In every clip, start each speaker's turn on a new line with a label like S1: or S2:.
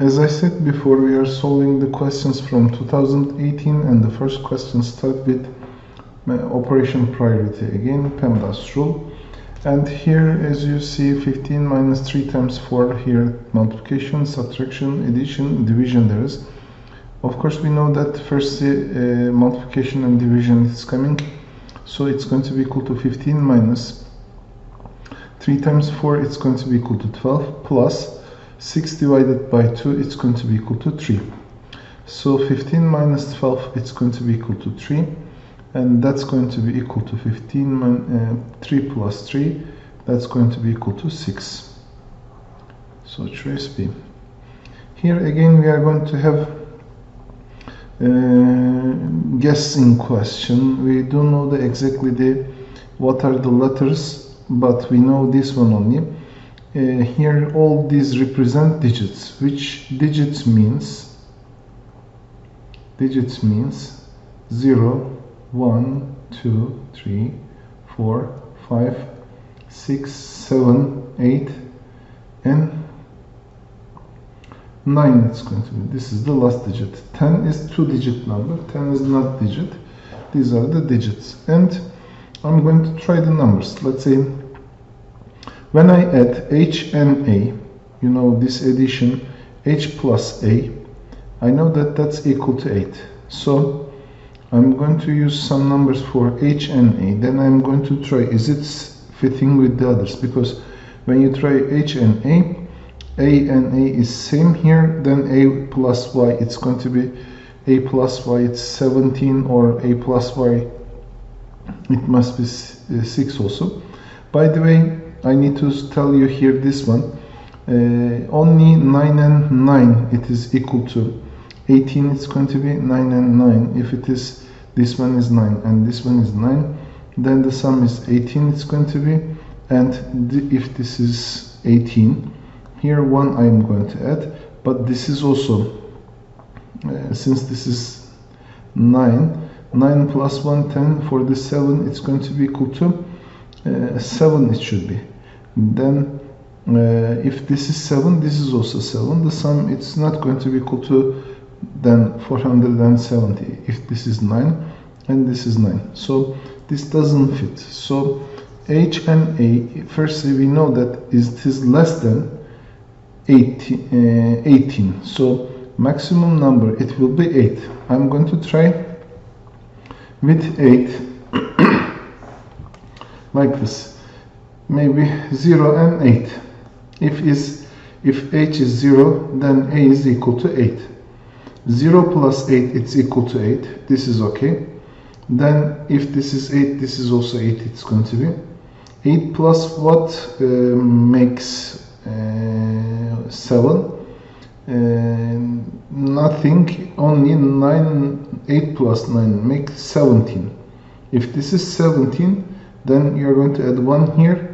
S1: As I said before, we are solving the questions from 2018, and the first question start with operation priority. Again, PEMDAS rule. And here, as you see, 15 minus 3 times 4, here multiplication, subtraction, addition, division there is. Of course, we know that first multiplication and division is coming. So it's going to be equal to 15 minus 3 times 4, it's going to be equal to 12, plus 6 divided by 2, it's going to be equal to 3. So 15 minus 12, it's going to be equal to 3. And that's going to be equal to 3 plus 3, that's going to be equal to 6. So choice B. Here again we are going to have guessing question. We don't know exactly what are the letters, but we know this one only. Here all these represent digits. Which digits means 0, 1, 2, 3, 4, 5, 6, 7, 8, and 9 it's going to be. This is the last digit. 10 is two-digit number. 10 is not digit. These are the digits. And I'm going to try the numbers. Let's say when I add H and A, you know this addition, H plus A, I know that that's equal to 8. So I'm going to use some numbers for H and A. Then I'm going to try, is it fitting with the others? Because when you try H and A and A is same here, then A plus Y, it's going to be A plus Y, it's 17, or A plus Y, it must be 6 also. By the way, I need to tell you here this one, only 9 and 9, it is equal to 18, it's going to be 9 and 9. If it is, this one is 9 and this one is 9, then the sum is 18, it's going to be. And if this is 18, here 1 I am going to add, but this is also, since this is 9 plus 1, 10, for the 7, it's going to be equal to 7, it should be. Then if this is 7, this is also 7. The sum, it's not going to be equal to then 470 if this is 9 and this is 9. So this doesn't fit. So H and A, firstly we know that it is less than 18. So maximum number, it will be 8. I'm going to try with 8 like this. Maybe 0 and 8. If H is 0, then A is equal to 8. 0 plus 8, it's equal to 8. This is okay. Then if this is 8, this is also 8, it's going to be. 8 plus what makes 7? Nothing, only 9. 8 plus 9 makes 17. If this is 17, then you're going to add 1 here.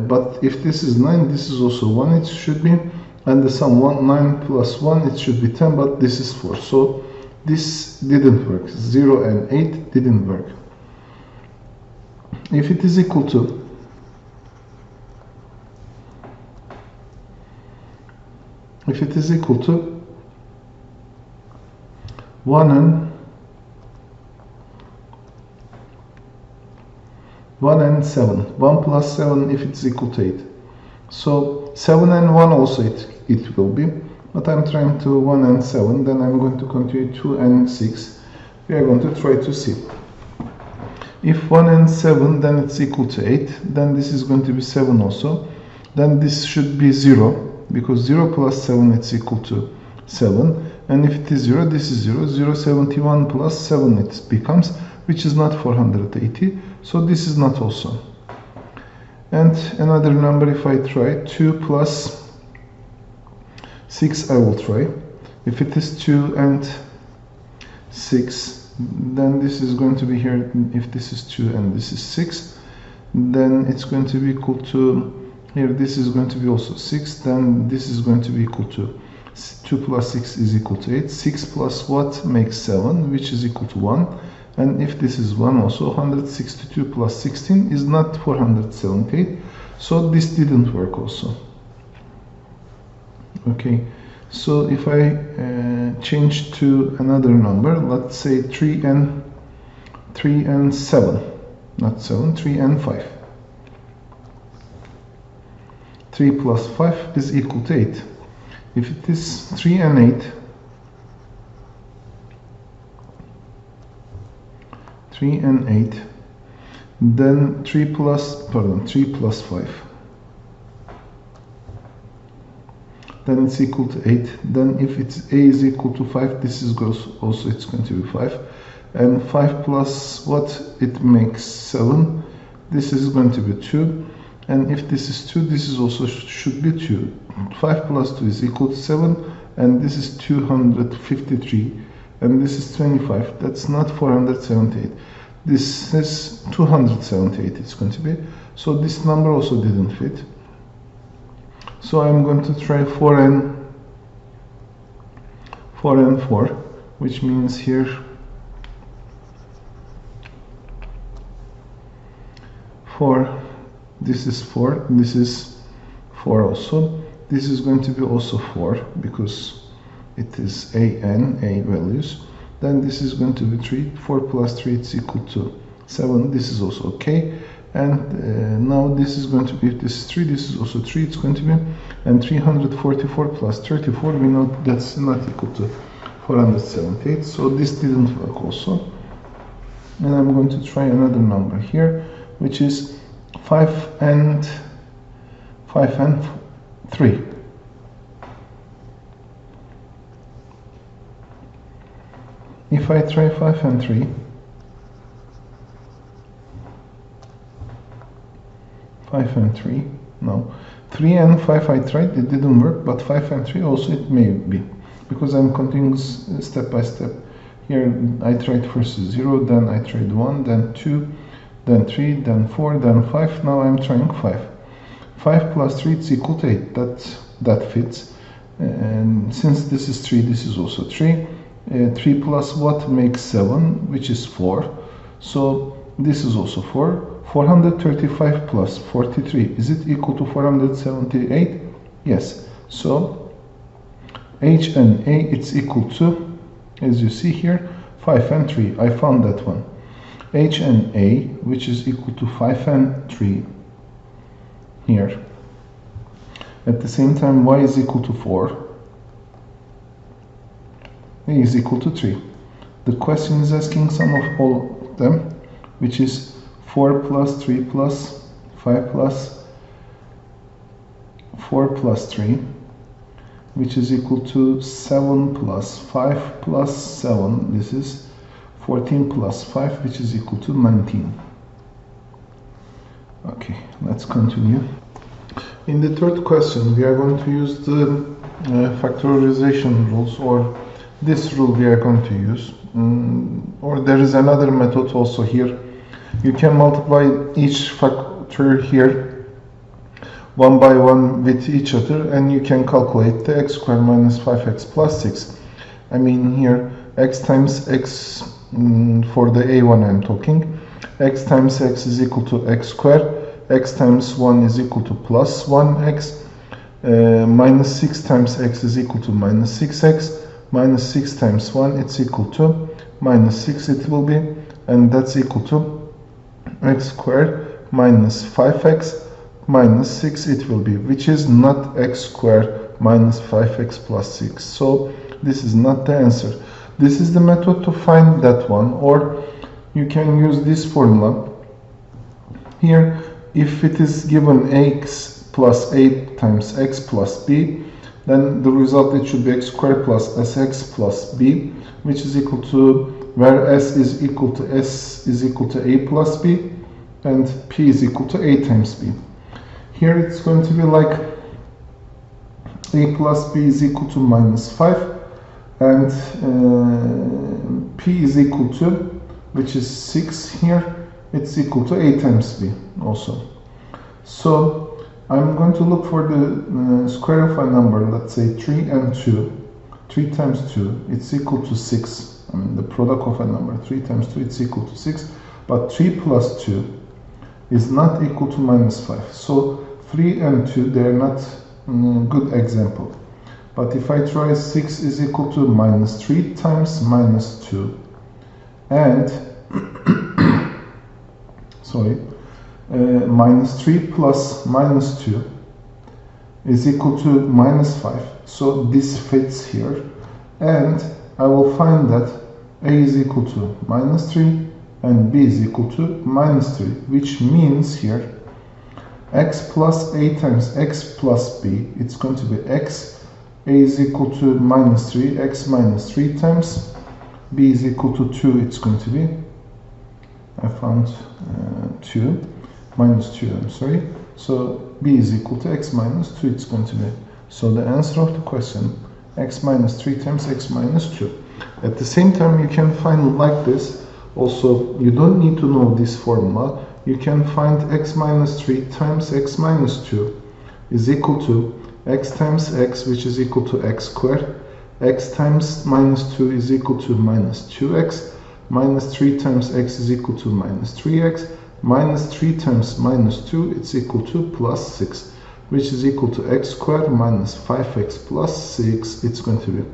S1: But if this is 9, this is also 1, it should be. And the sum 9 plus 1, it should be 10, but this is 4. So this didn't work. 0 and 8 didn't work. If it is equal to 1 and 7, 1 plus 7, if it's equal to 8. So 7 and 1 also it will be, but I'm trying to 1 and 7, then I'm going to continue 2 and 6. We are going to try to see. If 1 and 7, then it's equal to 8, then this is going to be 7 also. Then this should be 0, because 0 plus 7, it's equal to 7. And if it is 0, this is 0. 071 plus 7 it becomes, which is not 480. So this is not also. And another number, if I try 2 plus 6, I will try. If it is 2 and 6, then this is going to be here. If this is 2 and this is 6, then it's going to be equal to, here this is going to be also 6, then this is going to be equal to 2 plus 6 is equal to 8. 6 plus what makes 7, which is equal to 1. And if this is 1 also, 162 plus 16 is not 478. So this didn't work also. Okay, So if I change to another number, let's say 3 and 7, not 7, 3 and 5. 3 plus 5 is equal to 8. If it is 3 and 8, 3 and 8, then 3 plus 5, then it's equal to 8. Then if it's a is equal to 5, this is goes also, it's going to be 5. And 5 plus what? It makes 7. This is going to be 2. And if this is 2, this is also should be 2. 5 plus 2 is equal to 7. And this is 253. And this is 25. That's not 478. This is 278 it's going to be. So this number also didn't fit. So I'm going to try 4 and 4, which means here 4, this is 4, this is 4 also. This is going to be also 4 because it is a values. Then this is going to be 3. 4 plus 3 it's equal to 7. This is also okay. And now this is going to be, if this is 3, this is also 3, it's going to be, and 344 plus 34, we know that's not equal to 478, so this didn't work also. And I'm going to try another number here, which is 5 and 3. If I try 5 and 3, 5 and 3, no. 3 and 5 I tried, it didn't work, but 5 and 3 also it may be, because I'm continuing step by step. Here I tried first 0, then I tried 1, then 2, then 3, then 4, then 5, now I'm trying 5. 5 plus 3 is equal to 8, that fits. And since this is 3, this is also 3. 3 plus what makes 7, which is 4. So this is also 4. 435 plus 43, is it equal to 478? Yes. So H and A, it's equal to, as you see here, 5 and 3. I found that one. H and A, which is equal to 5 and 3 here. At the same time, Y is equal to 4. A is equal to 3. The question is asking sum of all of them, which is 4 plus 3 plus 5 plus 4 plus 3, which is equal to 7 plus 5 plus 7. This is 14 plus 5, which is equal to 19. Okay, let's continue. In the third question, we are going to use the factorization rules, or this rule we are going to use. Or there is another method also here. You can multiply each factor here one by one with each other, and you can calculate the x squared minus 5x plus 6. I mean here x times x, for the a1 I'm talking, x times x is equal to x squared, x times 1 is equal to plus 1x, minus 6 times x is equal to minus 6x, minus 6 times 1 it's equal to minus 6 it will be, and that's equal to x squared minus 5x minus 6 it will be, which is not x squared minus 5x plus 6. So this is not the answer. This is the method to find that one, or you can use this formula. Here, if it is given x plus 8 times x plus b, then the result it should be x squared plus sx plus b, which is equal to, where s is equal to a plus b, and p is equal to a times b. Here it's going to be like a plus b is equal to minus 5, and p is equal to, which is 6 here, it's equal to a times b also. So I'm going to look for the square of a number, let's say 3 and 2. 3 times 2, it's equal to 6. I mean the product of a number, 3 times 2, it's equal to 6. But 3 plus 2 is not equal to minus 5. So 3 and 2, they are not good example. But if I try 6 is equal to minus 3 times minus 2 and minus 3 plus minus 2 is equal to minus 5. So this fits here, and I will find that a is equal to minus 3 and b is equal to minus 3, which means here x plus a times x plus b, it's going to be x, a is equal to minus 3, x minus 3 times b is equal to 2, it's going to be, I found 2, minus 2, I'm sorry. So b is equal to x minus 2, it's going to be. So the answer of the question, x minus 3 times x minus 2. At the same time, you can find like this. Also, you don't need to know this formula. You can find x minus 3 times x minus 2 is equal to x times x, which is equal to x squared. X times minus 2 is equal to minus 2x. Minus 3 times x is equal to minus 3x. Minus 3 times minus 2, it's equal to plus 6, which is equal to x squared minus 5x plus 6, it's going to be.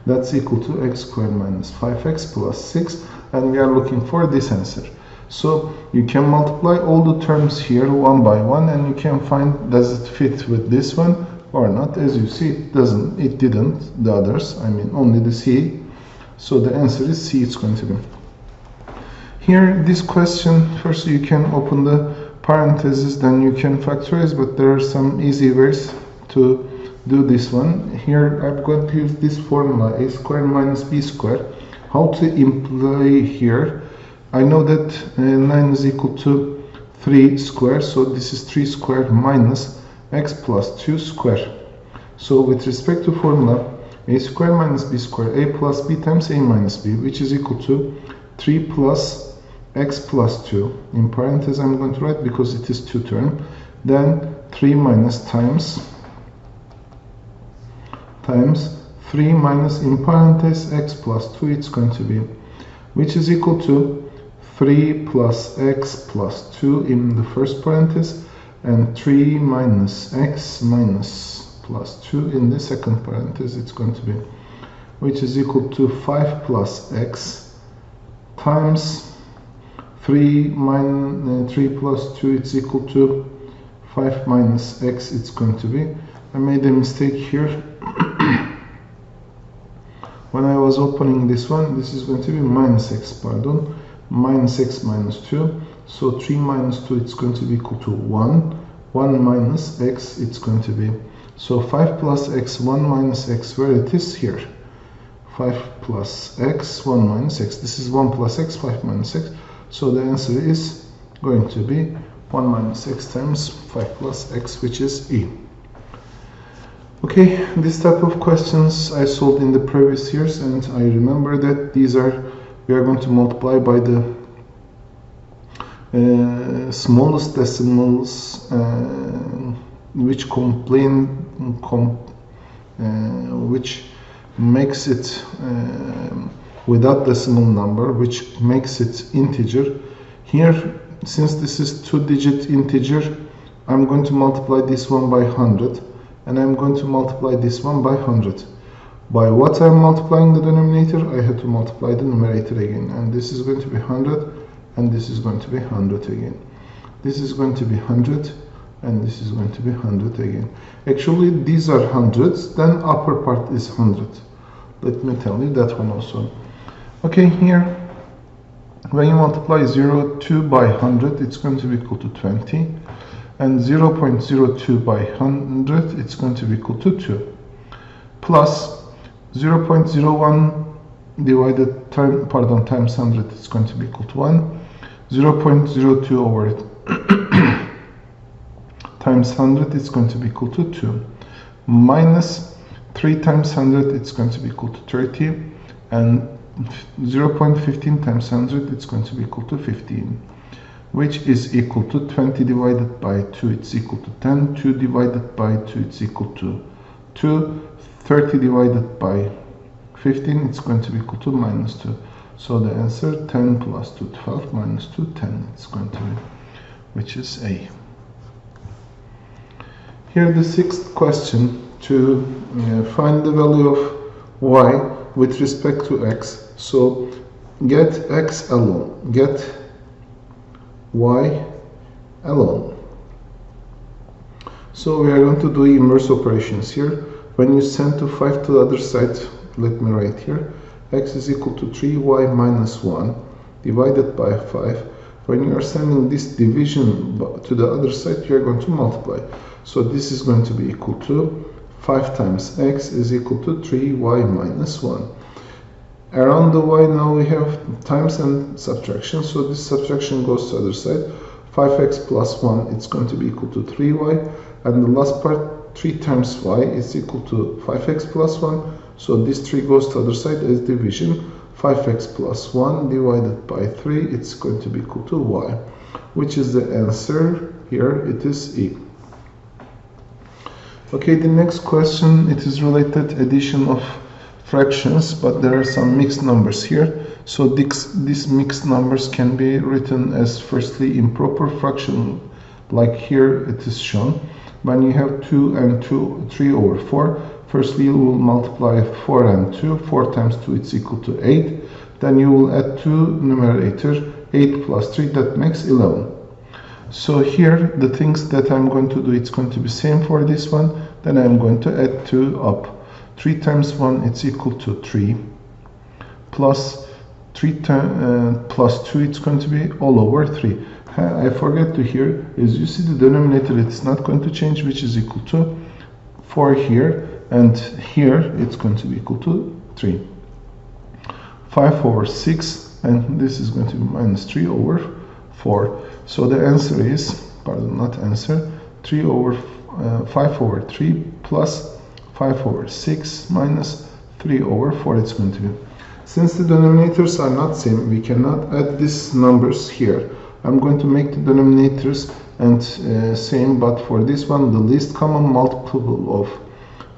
S1: That's equal to x squared minus 5x plus 6, and we are looking for this answer. So you can multiply all the terms here one by one, and you can find does it fit with this one or not. As you see, it didn't, the others, I mean only the C. So the answer is C, it's going to be. Here, this question, first you can open the parentheses, then you can factorize, but there are some easy ways to do this one. Here, I'm going to use this formula, a squared minus b squared. How to imply here? I know that 9 is equal to 3 squared, so this is 3 squared minus x plus 2 squared. So with respect to formula, a squared minus b squared, a plus b times a minus b, which is equal to 3 plus x plus 2. In parentheses I'm going to write because it is 2 term. Then 3 minus times 3 minus in parentheses x plus 2, it's going to be, which is equal to 3 plus x plus 2 in the first parenthesis and 3 minus x minus plus 2 in the second parenthesis, it's going to be, which is equal to 5 plus x times 3 plus 2, it's equal to 5 minus x, it's going to be. I made a mistake here. When I was opening this one, this is going to be minus x, pardon, minus x minus 2. So 3 minus 2, it's going to be equal to 1. 1 minus x, it's going to be. So 5 plus x, 1 minus x, where it is here. 5 plus x, 1 minus x. This is 1 plus x, 5 minus x. So the answer is going to be 1 minus x times 5 plus x, which is E. Okay, this type of questions I solved in the previous years, and I remember that we are going to multiply by the smallest decimals, which makes it without decimal number, which makes it integer. Here, since this is 2-digit integer, I'm going to multiply this one by 100, and I'm going to multiply this one by 100. By what I'm multiplying the denominator, I have to multiply the numerator again, and this is going to be 100, and this is going to be 100 again. This is going to be 100, and this is going to be 100 again. Actually, these are hundreds, then upper part is 100. Let me tell you that one also. Okay, here, when you multiply 0.2 by 100, it's going to be equal to 20. And 0.02 by 100, it's going to be equal to 2. Plus 0.01 divided times 100, it's going to be equal to 1. 0.02 over times 100, it's going to be equal to 2. Minus 3 times 100, it's going to be equal to 30. And 0.15 times 100, it's going to be equal to 15. Which is equal to 20 divided by 2, it's equal to 10. 2 divided by 2, it's equal to 2. 30 divided by 15, it's going to be equal to minus 2. So the answer, 10 plus 2, 12, minus 2, 10, it's going to be, which is A. Here the sixth question. to find the value of y with respect to x. So get x alone, get y alone. So we are going to do inverse operations here. When you send to 5 to the other side, let me write here, x is equal to 3y minus 1 divided by 5. When you are sending this division to the other side, you are going to multiply. So this is going to be equal to 5 times x is equal to 3y minus 1. Around the y now we have times and subtraction, so this subtraction goes to the other side. 5x plus 1, it's going to be equal to 3y, and the last part, 3 times y is equal to 5x plus 1, so this 3 goes to the other side as division. 5x plus 1 divided by 3, it's going to be equal to y, which is the answer. Here it is E. Okay, the next question, it is related addition of fractions, but there are some mixed numbers here. So these mixed numbers can be written as firstly improper fraction, like here it is shown. When you have 2 and 3 over 4, firstly you will multiply 4 and 2, 4 times 2 it's equal to 8. Then you will add 2 numerator, 8 plus 3, that makes 11. So here the things that I'm going to do, it's going to be same for this one. Then I'm going to add 2 up. 3 times 1 it's equal to 3, plus 3 plus 2 it's going to be all over 3. I forget to here, as you see the denominator it's not going to change, which is equal to 4 here, and here it's going to be equal to 3. 5 over 6, and this is going to be minus 3 over 4. So the answer is, pardon, not answer, 5 over 3 plus 5 over 6 minus 3 over 4 it's going to be. Since the denominators are not same, we cannot add these numbers here. I'm going to make the denominators and same, but for this one, the least common multiple of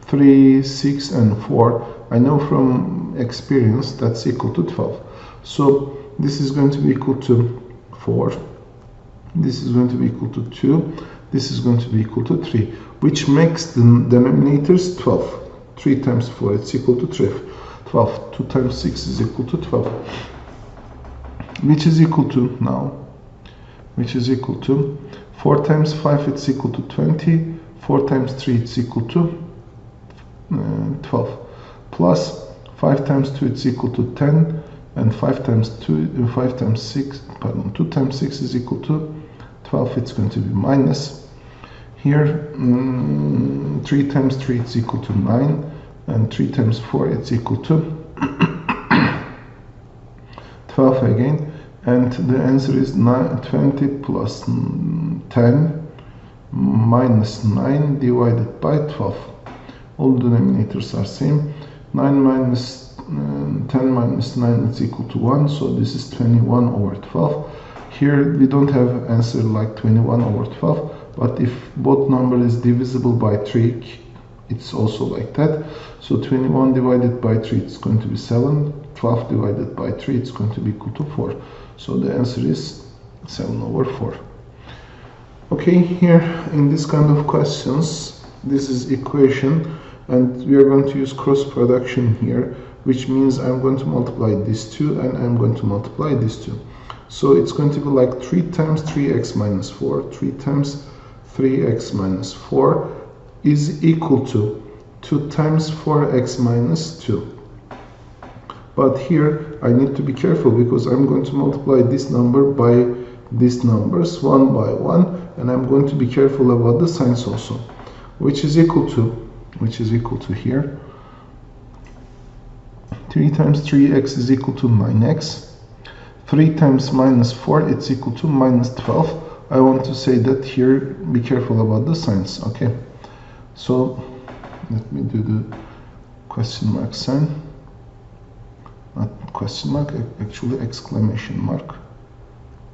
S1: 3, 6, and 4, I know from experience that's equal to 12. So this is going to be equal to 4. This is going to be equal to 2. This is going to be equal to 3, which makes the denominators 12. 3 times 4, it's equal to 12. 2 times 6 is equal to 12. Which is equal to, now, which is equal to 4 times 5, it's equal to 20. 4 times 3, it's equal to 12. Plus 5 times 2, it's equal to 10. And 5 times 2, 5 times 6, pardon, 2 times 6 is equal to 12. It's going to be minus. Here, 3 times 3 is equal to 9, and 3 times 4 it's equal to 12 again, and the answer is 20 plus 10 minus 9 divided by 12. All denominators are same. 9 minus 10 minus 9 is equal to 1, so this is 21 over 12. Here we don't have answer like 21 over 12. But if both number is divisible by 3, it's also like that. So 21 divided by 3, it's going to be 7. 12 divided by 3, it's going to be equal to 4. So the answer is 7 over 4. Okay, here in this kind of questions, this is equation, and we are going to use cross production here, which means I'm going to multiply these two, and I'm going to multiply these two. So it's going to be like 3 times 3x minus 4, 3 times 3x minus 4 is equal to 2 times 4x minus 2. But here I need to be careful because I'm going to multiply this number by these numbers one by one, and I'm going to be careful about the signs also, which is equal to here 3 times 3x is equal to 9x. 3 times minus 4 it's equal to minus 12. I want to say that here, be careful about the signs, okay? So, let me do the question mark sign. Not question mark, actually exclamation mark.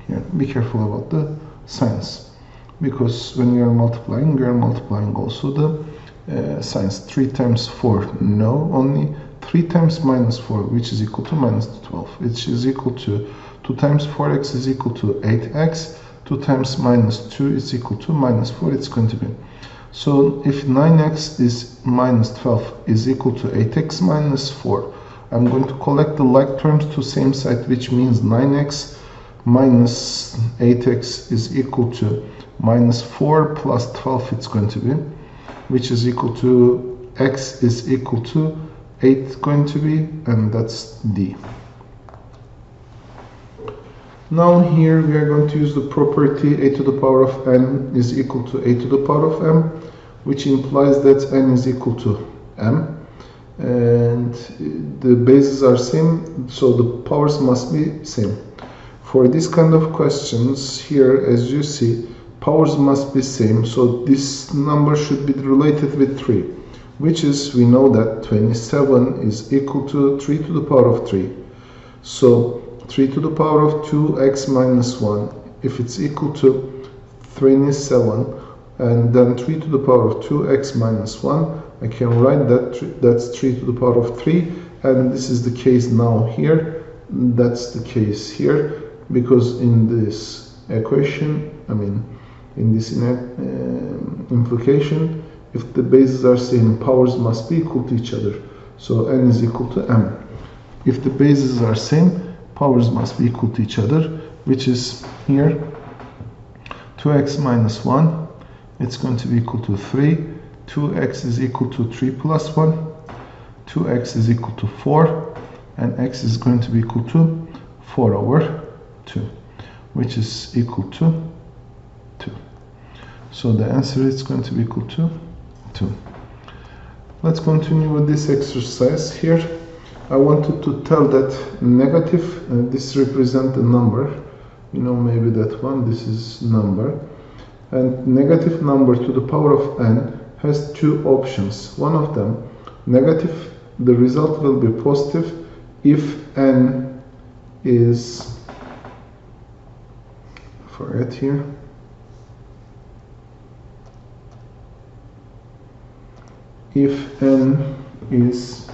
S1: Here, be careful about the signs. Because when you are multiplying also the signs. 3 times 4, no, only 3 times minus 4, which is equal to minus 12, which is equal to 2 times 4x is equal to 8x. 2 times minus 2 is equal to minus 4. It's going to be So if 9x is minus 12 is equal to 8x minus 4, I'm going to collect the like terms to same side, which means 9x minus 8x is equal to minus 4 plus 12 it's going to be, which is equal to x is equal to 8 going to be, and that's D. Now here we are going to use the property a to the power of n is equal to a to the power of m, which implies that n is equal to m, and the bases are same, so the powers must be same. For this kind of questions here, as you see, powers must be same, so this number should be related with 3, which is, we know that 27 is equal to 3 to the power of 3. So 3 to the power of 2x minus 1, if it's equal to 27, and then 3 to the power of 2x minus 1, I can write that that's 3 to the power of 3, and this is the case now here, that's the case here, because in this equation, in this implication, if the bases are same, powers must be equal to each other. So n is equal to m. If the bases are same, powers must be equal to each other, which is here 2x minus 1, it's going to be equal to 3, 2x is equal to 3 plus 1, 2x is equal to 4, and x is going to be equal to 4 over 2, which is equal to 2. So the answer is going to be equal to 2. Let's continue with this exercise here. I wanted to tell that negative, this represents a number, maybe that one, this is number, and negative number to the power of n has two options. One of them, negative, the result will be positive if n is, forget here, if n is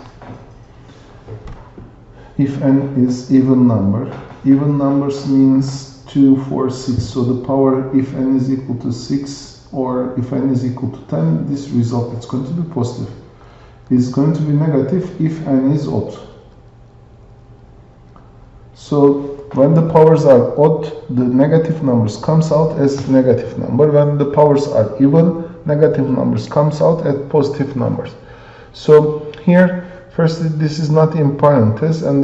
S1: even number. Even numbers means 2, 4, 6. So the power, if n is equal to 6 or if n is equal to 10, this result is going to be positive. It's going to be negative if n is odd. So when the powers are odd, the negative numbers comes out as negative number. When the powers are even, negative numbers comes out as positive numbers. So here, firstly, this is not in parentheses, and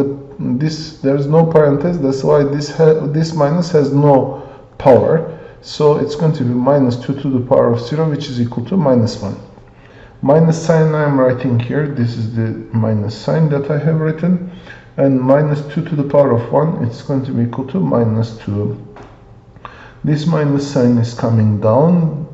S1: there is no parentheses. That's why this minus has no power. So it's going to be minus 2 to the power of 0, which is equal to minus 1. Minus sign I am writing here. This is the minus sign that I have written. And minus 2 to the power of 1, it's going to be equal to minus 2. This minus sign is coming down.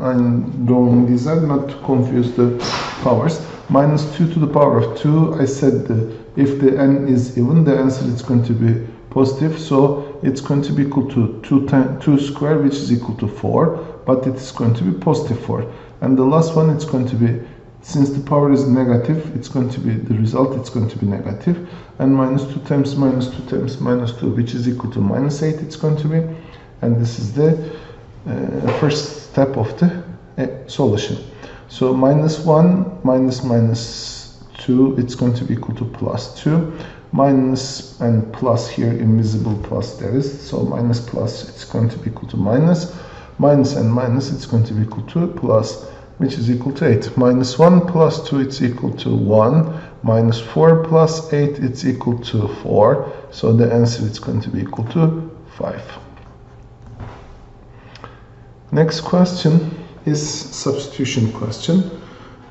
S1: I'm drawing this out not to confuse the powers. Minus 2 to the power of 2, I said if the n is even, the answer is going to be positive. So it's going to be equal to 2 squared, which is equal to 4, but it's going to be positive 4. And the last one, it's going to be, since the power is negative, it's going to be, the result, it's going to be negative. And minus 2 times minus 2 times minus 2, which is equal to minus 8, it's going to be. And this is the first step of the solution. So minus 1 minus 2, it's going to be equal to plus 2. Minus and plus here, invisible plus there is. So minus plus, it's going to be equal to minus. Minus and minus, it's going to be equal to plus, which is equal to 8. Minus 1 plus 2, it's equal to 1. Minus 4 plus 8, it's equal to 4. So the answer is going to be equal to 5. Next question is substitution question.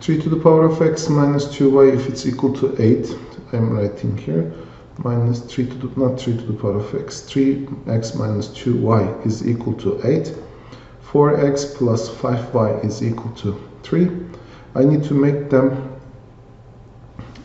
S1: 3 to the power of x minus 2y, if it's equal to 8, I'm writing here, minus 3 to the, not 3 to the power of x, 3x minus 2y is equal to 8. 4x plus 5y is equal to 3. I need to make them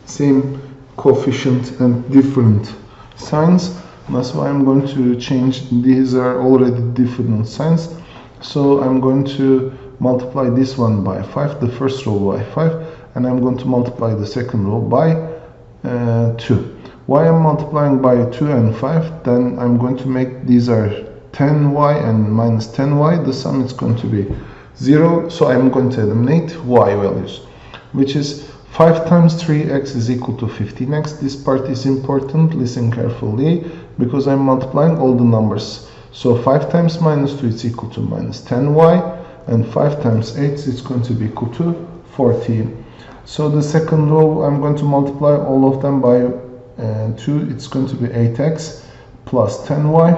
S1: same coefficient and different signs. That's why I'm going to change, these are already different signs. So I'm going to multiply this one by 5, the first row by 5, and I'm going to multiply the second row by 2. Why I'm multiplying by 2 and 5, then I'm going to make, these are 10y and minus 10y, the sum is going to be 0, so I'm going to eliminate y values, which is 5 times 3x is equal to 15x. This part is important, listen carefully, because I'm multiplying all the numbers. So 5 times minus 2 is equal to minus 10y, and 5 times 8 is going to be equal to 40. So the second row, I'm going to multiply all of them by 2. It's going to be 8x plus 10y,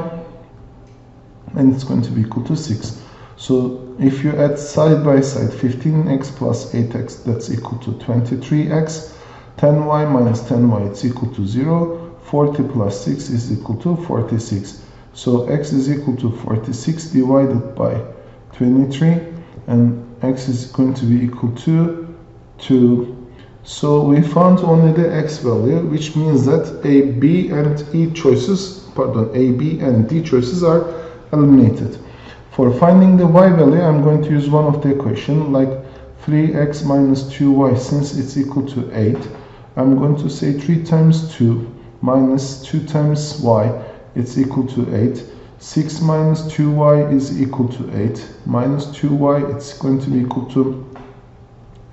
S1: and it's going to be equal to 6. So if you add side by side 15x plus 8x, that's equal to 23x. 10y minus 10y, it's equal to 0. 40 plus 6 is equal to 46. So x is equal to 46 divided by 23, and x is going to be equal to 2. So we found only the x value, which means that A, B, and A, B, and D choices are eliminated. For finding the y value, I'm going to use one of the equation, like 3x minus 2y, since it's equal to 8. I'm going to say 3 times 2 minus 2 times y, it's equal to 8. 6 minus 2y is equal to 8. Minus 2y, it's going to be equal to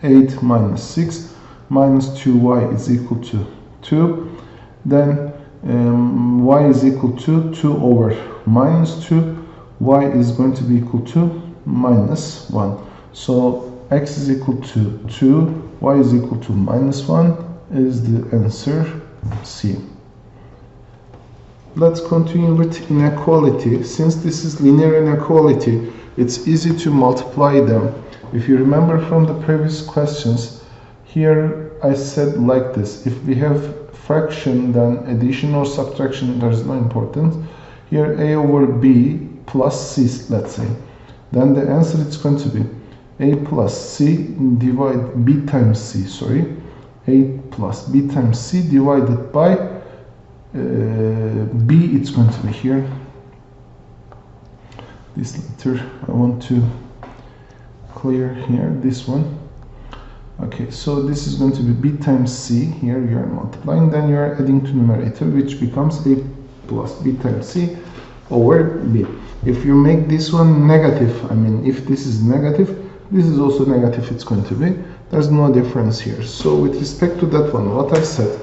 S1: 8 minus 6. Minus 2y is equal to 2. Then y is equal to 2 over minus 2. Y is going to be equal to minus 1. So x is equal to 2, y is equal to minus 1 is the answer C. Let's continue with inequality. Since this is linear inequality, it's easy to multiply them. If you remember from the previous questions, here I said like this: if we have fraction, then addition or subtraction, there's no importance. Here a over b plus c, let's say, then the answer is going to be a plus c divide b times c, a plus b times c divided by b. It's going to be here, this letter I want to clear here, this one. Okay, so this is going to be b times c. Here you are multiplying, then you are adding to numerator, which becomes a plus b times c over b. If you make this one negative, I mean if this is negative, this is also negative, it's going to be, there's no difference here. So with respect to that one, what I said,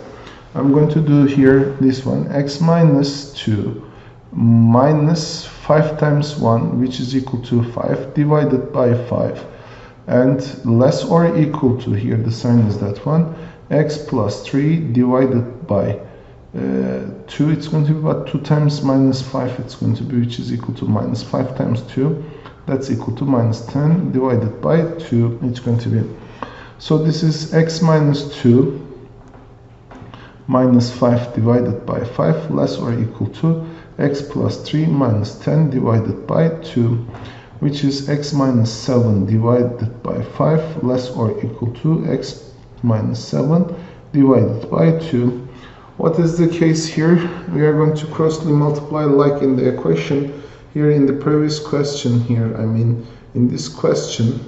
S1: I'm going to do here this one, x minus 2 minus 5 times 1, which is equal to 5, divided by 5, and less or equal to, here the sign is that one, x plus 3 divided by 2, it's going to be about 2 times minus 5, it's going to be, which is equal to minus 5 times 2, that's equal to minus 10 divided by 2, it's going to be. So this is x minus 2 minus 5 divided by 5 less or equal to x plus 3 minus 10 divided by 2, which is x minus 7 divided by 5 less or equal to x minus 7 divided by 2. What is the case here? We are going to crossly multiply like in the equation here in the previous question here. I mean, in this question,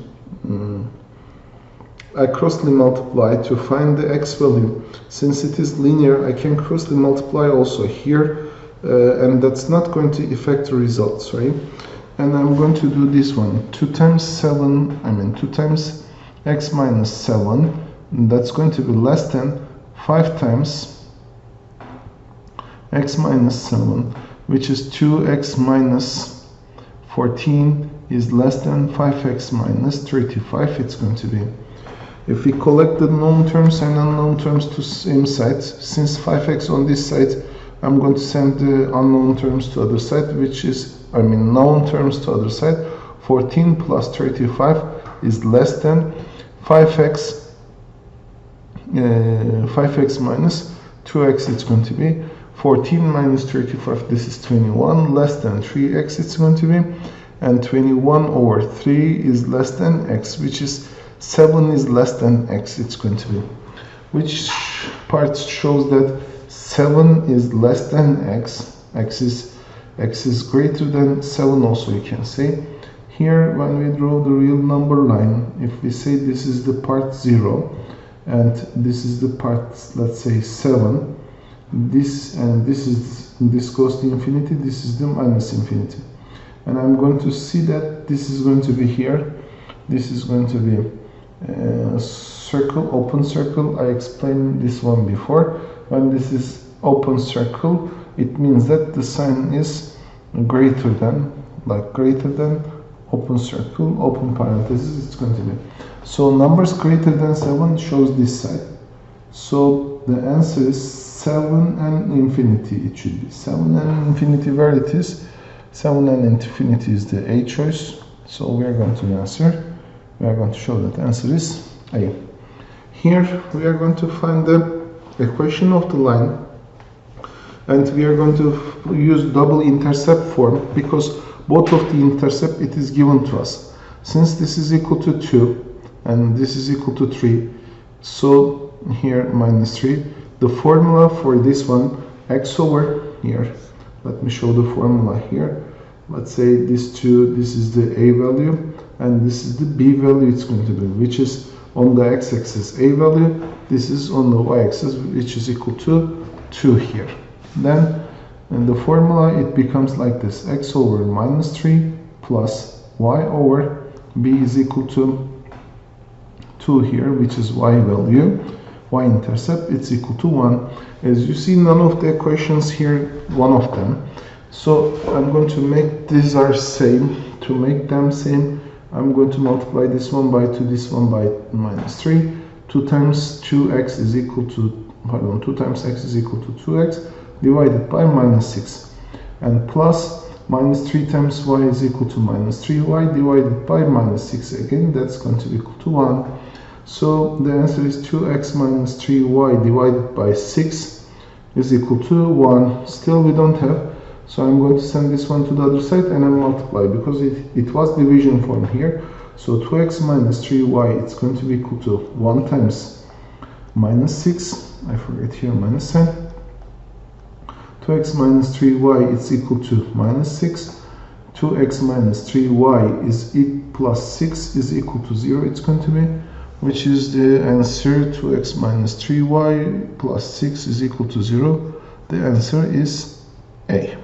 S1: I crossly multiply to find the x value. Since it is linear, I can crossly multiply also here, and that's not going to affect the results, right? And I'm going to do this one, 2 times 7, I mean 2 times x minus 7, that's going to be less than 5 times x minus 7, which is 2x minus 14 is less than 5x minus 35, it's going to be. If we collect the known terms and unknown terms to same sides, since 5x on this side, I'm going to send the unknown terms to other side, which is, I mean known terms to other side. 14 plus 35 is less than 5x minus 2x, it's going to be 14 minus 35, this is 21, less than 3x it's going to be, and 21 over 3 is less than x, which is 7 is less than x, it's going to be. Which part shows that 7 is less than x, x is greater than 7 also, you can say. Here when we draw the real number line, if we say this is the part 0 and this is the part, let's say 7, this and this goes to infinity, this is the minus infinity, and I'm going to see that this is going to be here This is going to be circle, open circle. I explained this one before. When this is open circle, it means that the sign is greater than, like greater than, open circle, open parenthesis, it's going to be. So numbers greater than 7 shows this side. So the answer is 7 and infinity. It should be 7 and infinity. Where it is? 7 and infinity is the A choice. So we are going to answer. We are going to show that answer is A. Here we are going to find the equation of the line, and we are going to use double intercept form because both of the intercept it is given to us. Since this is equal to 2 and this is equal to 3, so here minus 3. The formula for this one, x over here. Let me show the formula here. Let's say this 2, this is the A value, and this is the B value it's going to be, which is on the x-axis A value. This is on the y-axis, which is equal to 2 here. Then in the formula it becomes like this: x over minus 3 plus y over b is equal to 2 here, which is y value, y-intercept, it's equal to 1. As you see, none of the equations here, one of them. So I'm going to make these are same. To make them same, I'm going to multiply this one by 2, this one by minus 3. 2 times 2x is equal to, 2 times x is equal to 2x divided by minus 6. And plus minus 3 times y is equal to minus 3y divided by minus 6. Again, that's going to be equal to 1. So the answer is 2x minus 3y divided by 6 is equal to 1. Still we don't have. So I'm going to send this one to the other side and I multiply because it was division form here. So 2x minus 3y, it's going to be equal to 1 times minus 6. I forget here minus sign. 2x minus 3y is equal to minus 6. 2x minus 3y is plus 6 is equal to 0. It's going to be, which is the answer. 2x minus 3y plus 6 is equal to 0. The answer is A.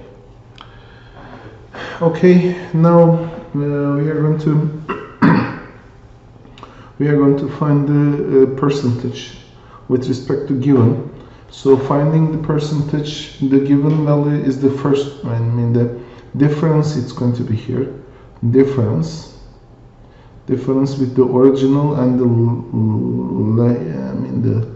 S1: Okay, now we are going to find the percentage with respect to given. So finding the percentage, the given value is the first. I mean the difference. It's going to be here. Difference with the original and the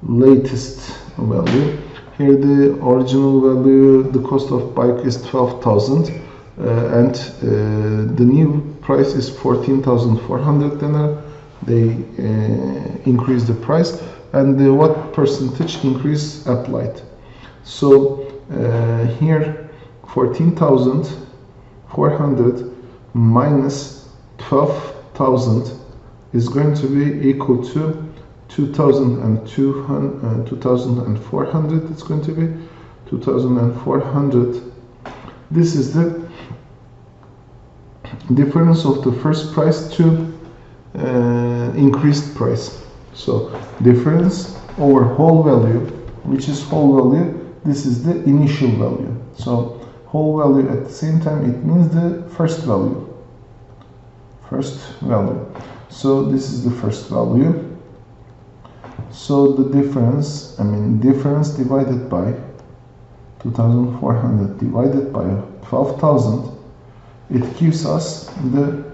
S1: latest value. Here the original value, the cost of bike is 12,000. And the new price is 14,400 dinar. They increase the price, and what percentage increase applied. So here 14,400 minus 12,000 is going to be equal to 2,400. It's going to be 2,400. This is the difference of the first price to increased price. So difference over whole value, which is whole value, this is the initial value. So whole value at the same time, it means the first value. So this is the first value. So the difference, difference divided by 2,400 divided by 12,000, it gives us the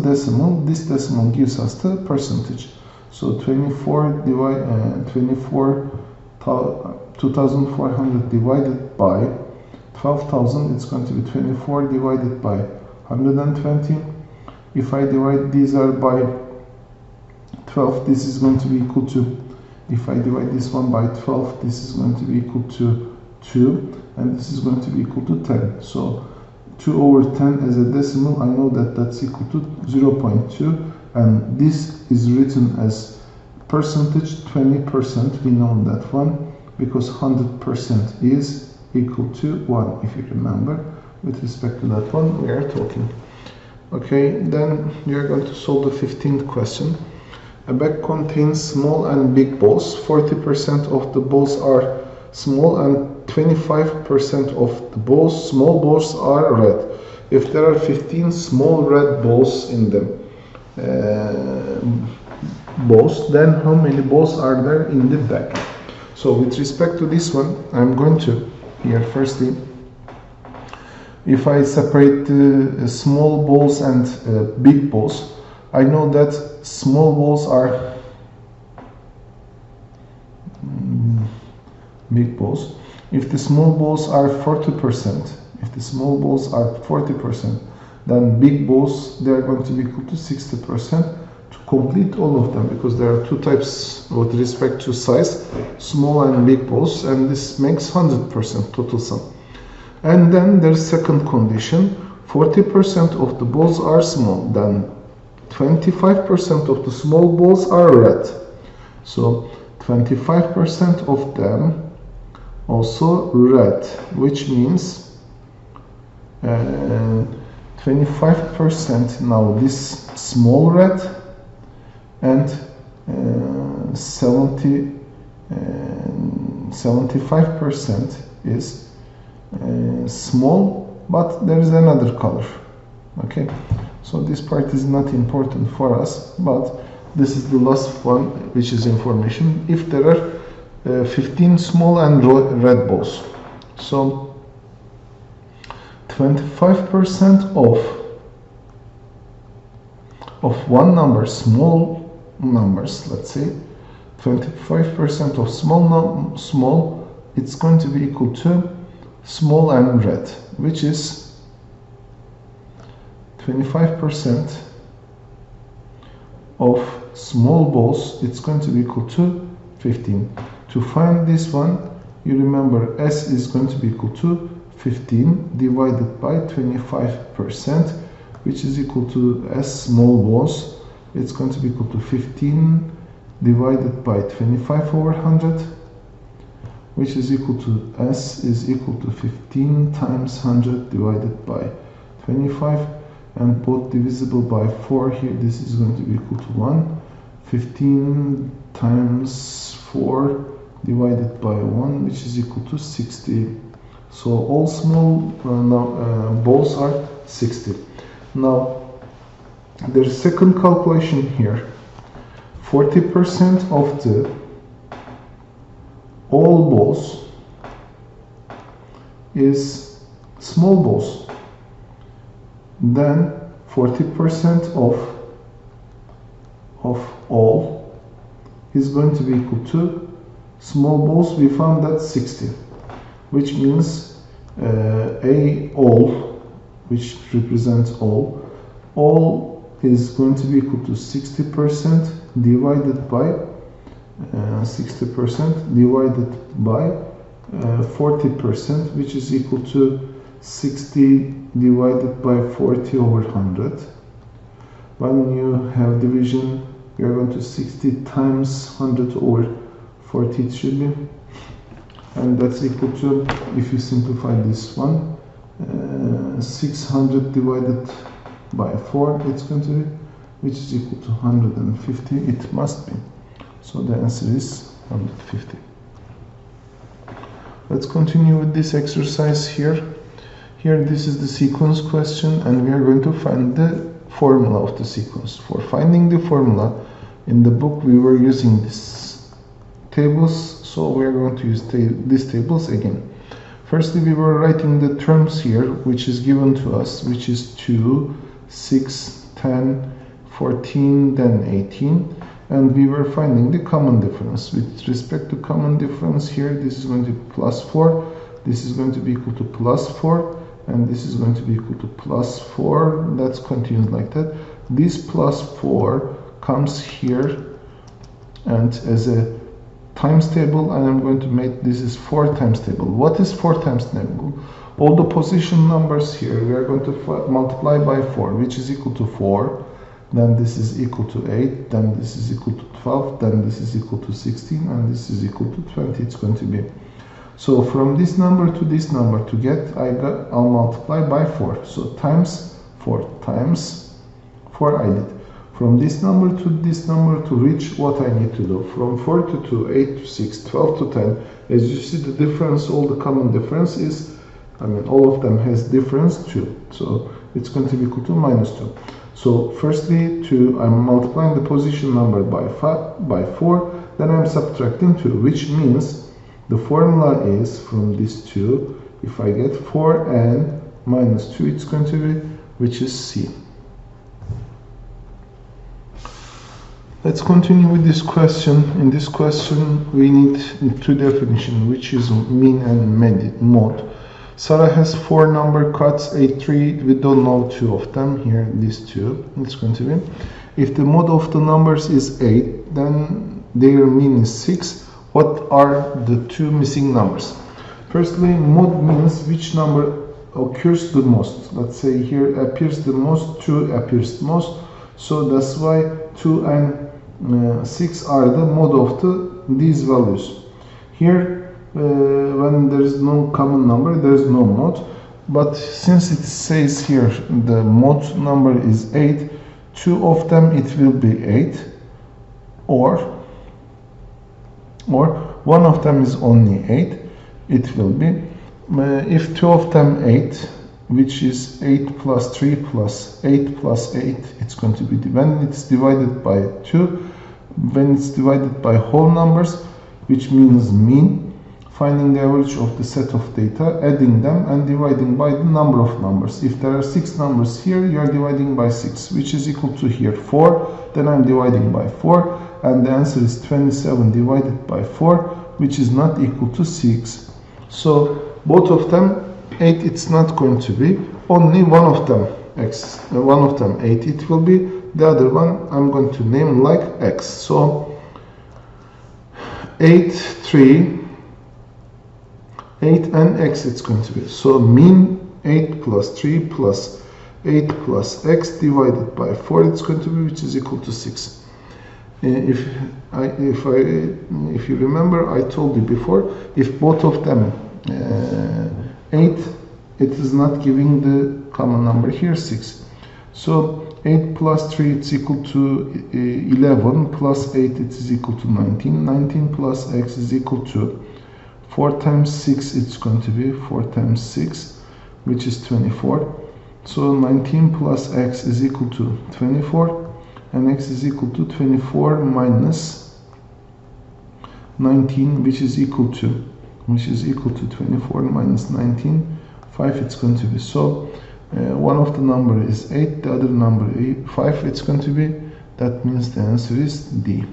S1: decimal. This decimal gives us the percentage. So 2,400 divided by 12,000, it's going to be 24 divided by 120. If I divide these are by 12, this is going to be equal to, if I divide this one by 12, this is going to be equal to 2, and this is going to be equal to 10. So 2 over 10 as a decimal, I know that that's equal to 0.2, and this is written as percentage 20%. We know that one because 100% is equal to 1. If you remember, with respect to that one we are talking. Okay, then we are going to solve the 15th question. A bag contains small and big balls. 40% of the balls are small and 25% of the balls, small balls, are red. if there are 15 small red balls in the balls, then how many balls are there in the bag? So with respect to this one, I'm going to here firstly, if I separate small balls and big balls, I know that small balls are big balls. If the small balls are 40%, then big balls, they are going to be equal to 60% to complete all of them, because there are two types with respect to size, small and big balls, and this makes 100% total sum. And then there's second condition, 40% of the balls are small, then 25% of the small balls are red. So 25% of them also red, which means 25% now this small red, and 75% is small, but there is another color. Okay, so this part is not important for us, but this is the last one, which is information. If there are 15 small and red balls, so 25% of one number, small numbers, let's say 25% of small, it's going to be equal to small and red, which is 25% of small balls, it's going to be equal to 15. To find this one, you remember S is going to be equal to 15 divided by 25%, which is equal to S small balls. It's going to be equal to 15 divided by 25 over 100, which is equal to S is equal to 15 times 100 divided by 25, and both divisible by 4 here. This is going to be equal to 1. 15 times 4 divided by 1, which is equal to 60. So all small balls are 60. Now there's second calculation here. 40% of the all balls is small balls. Then 40% of all is going to be equal to small balls. We found that 60, which means all, which represents all is going to be equal to 60% divided by 40%, which is equal to 60 divided by 40 over 100. When you have division, we are going to 60 times 100 over 40 it should be, and that's equal to, if you simplify this one, 600 divided by 4 it's going to be, which is equal to 150. It must be. So the answer is 150. Let's continue with this exercise here. Here this is the sequence question, and we are going to find the formula of the sequence. For finding the formula, in the book we were using these tables, so we are going to use these tables again. Firstly, we were writing the terms here, which is given to us, which is 2, 6, 10, 14, then 18, and we were finding the common difference. With respect to common difference here, this is going to be plus 4, this is going to be equal to plus 4, and this is going to be equal to plus 4. That's continued like that. This plus 4 comes here and as a times table, and I'm going to make this is 4 times table. What is 4 times table? All the position numbers here we are going to multiply by 4, which is equal to 4, then this is equal to 8, then this is equal to 12, then this is equal to 16, and this is equal to 20. It's going to be. So from this number to this number to get, I'll multiply by 4. So times 4 times 4 I did. From this number to this number to reach what I need to do. From 4 to 2, 8 to 6, 12 to 10. As you see, the difference, all the common difference is, all of them has difference 2. So it's going to be equal to minus 2. So firstly, I'm multiplying the position number by 4, then I'm subtracting 2, which means the formula is from these two, if I get 4 and minus 2, it's going to be, which is C. Let's continue with this question. In this question, we need two definitions, which is mean and mode. Sarah has 4 number cuts, 8, 3. We don't know 2 of them here. These 2. It's going to be. If the mode of the numbers is 8, then their mean is 6. What are the 2 missing numbers? Firstly, mode means which number occurs the most. Let's say here appears the most, 2 appears the most. So that's why 2 and 6 are the mode of these values. Here, when there is no common number, there is no mode. But since it says here the mode number is 8, 2 of them it will be 8, or 1 of them is only 8. It will be if 2 of them 8, which is 8 plus 3 plus 8 plus 8, it's going to be when it's divided by 2, when it's divided by whole numbers, which means mean, finding the average of the set of data, adding them and dividing by the number of numbers. If there are 6 numbers here, you are dividing by 6, which is equal to here 4, then I'm dividing by 4, and the answer is 27 divided by 4, which is not equal to 6. So both of them 8, it's not going to be, only one of them 8 it will be, the other one I'm going to name like X. So 8, 3, 8 and X it's going to be. So mean 8 plus 3 plus 8 plus X divided by 4 it's going to be, which is equal to 6. If you remember, I told you before, if both of them 8, it is not giving the common number here 6. So 8 plus 3 it's equal to 11 plus 8 it is equal to 19. 19 plus X is equal to 4 times 6, it's going to be 4 times 6, which is 24. So 19 plus X is equal to 24, and X is equal to 24 minus 19, which is equal to 24 minus 19, 5 it's going to be. So one of the number is 8, the other number 5 it's going to be. That means the answer is D.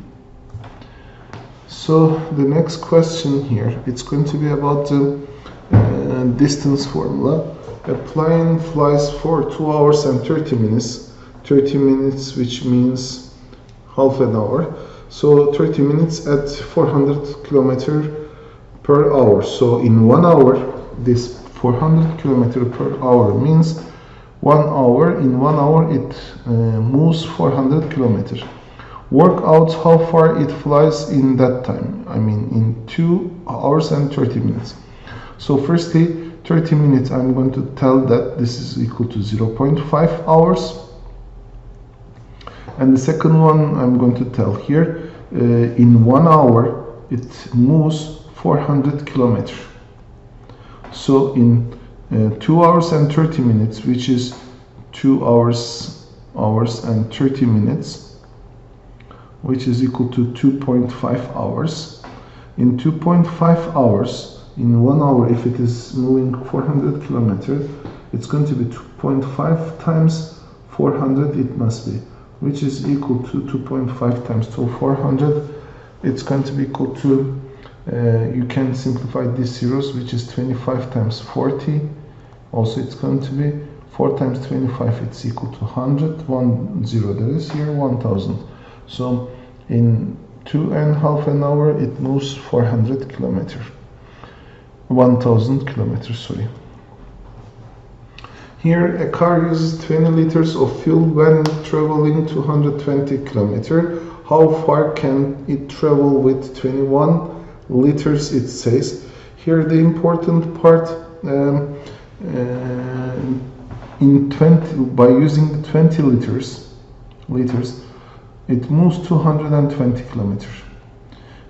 S1: So the next question here, it's going to be about the distance formula. A plane flies for 2 hours and 30 minutes. 30 minutes, which means half an hour. So 30 minutes at 400 kilometers per hour. So in 1 hour, this 400 kilometers per hour means 1 hour. In 1 hour, it moves 400 kilometers. Work out how far it flies in that time. I mean, in 2 hours and 30 minutes. So firstly, 30 minutes, I'm going to tell that this is equal to 0.5 hours. And the second one, I'm going to tell here, in 1 hour, it moves 400 kilometers. So in 2 hours and 30 minutes, which is 2 hours and 30 minutes, which is equal to 2.5 hours. In 2.5 hours, in 1 hour, if it is moving 400 kilometers, it's going to be 2.5 times 400 it must be, which is equal to 2.5 times 400. It's going to be equal to, you can simplify these zeros, which is 25 times 40. Also, it's going to be 4 times 25, it's equal to 100. 1 0, there is here 1000. So in 2.5 an hour, it moves 400 kilometers. 1000 kilometers, sorry. Here, a car uses 20 liters of fuel when traveling 220 kilometers. How far can it travel with 21 liters, it says. Here, the important part, by using the 20 liters, it moves 220 kilometers.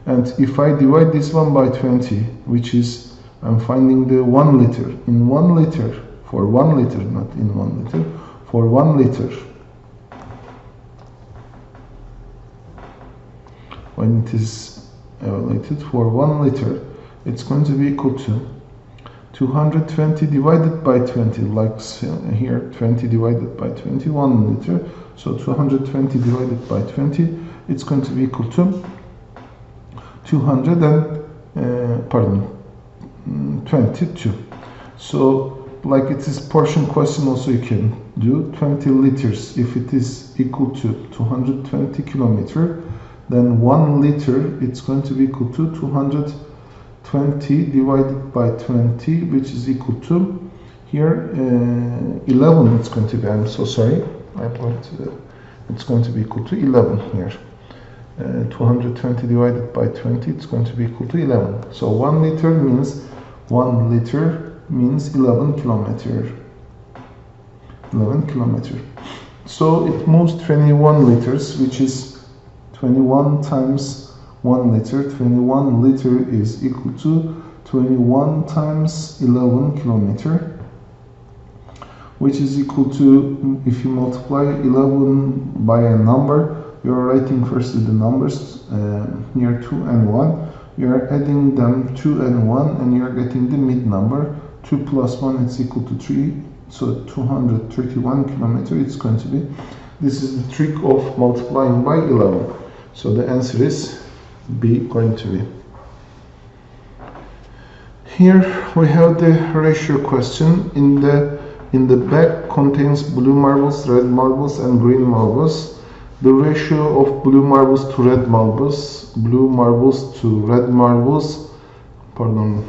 S1: And if I divide this one by 20, which is, I'm finding the 1 liter. In 1 liter, for 1 liter, not in 1 liter, for 1 liter. When it is evaluated for 1 liter, it's going to be equal to 220 divided by 20, like here 20 divided by 20, 1 liter. So 220 divided by 20, it's going to be equal to 22. So like it is portion question, also you can do 20 liters. If it is equal to 220 kilometer, then 1 liter it's going to be equal to 220 divided by 20, which is equal to here 11. It's going to be, I'm so sorry, it's going to be equal to 11 here. 220 divided by 20, it's going to be equal to 11. So 1 liter means 11 kilometer. 11 kilometer. So it moves 21 liters, which is 21 times 1 liter. 21 liter is equal to 21 times 11 kilometer, which is equal to, if you multiply 11 by a number, you're writing first the numbers here 2 and 1. You're adding them 2 and 1, and you're getting the mid number. 2 plus 1 is equal to 3. So 231 kilometer it's going to be. This is the trick of multiplying by 11. So the answer is B going to be. Here we have the ratio question. In the bag contains blue marbles, red marbles, and green marbles. The ratio of blue marbles to red marbles, blue marbles to red marbles, blue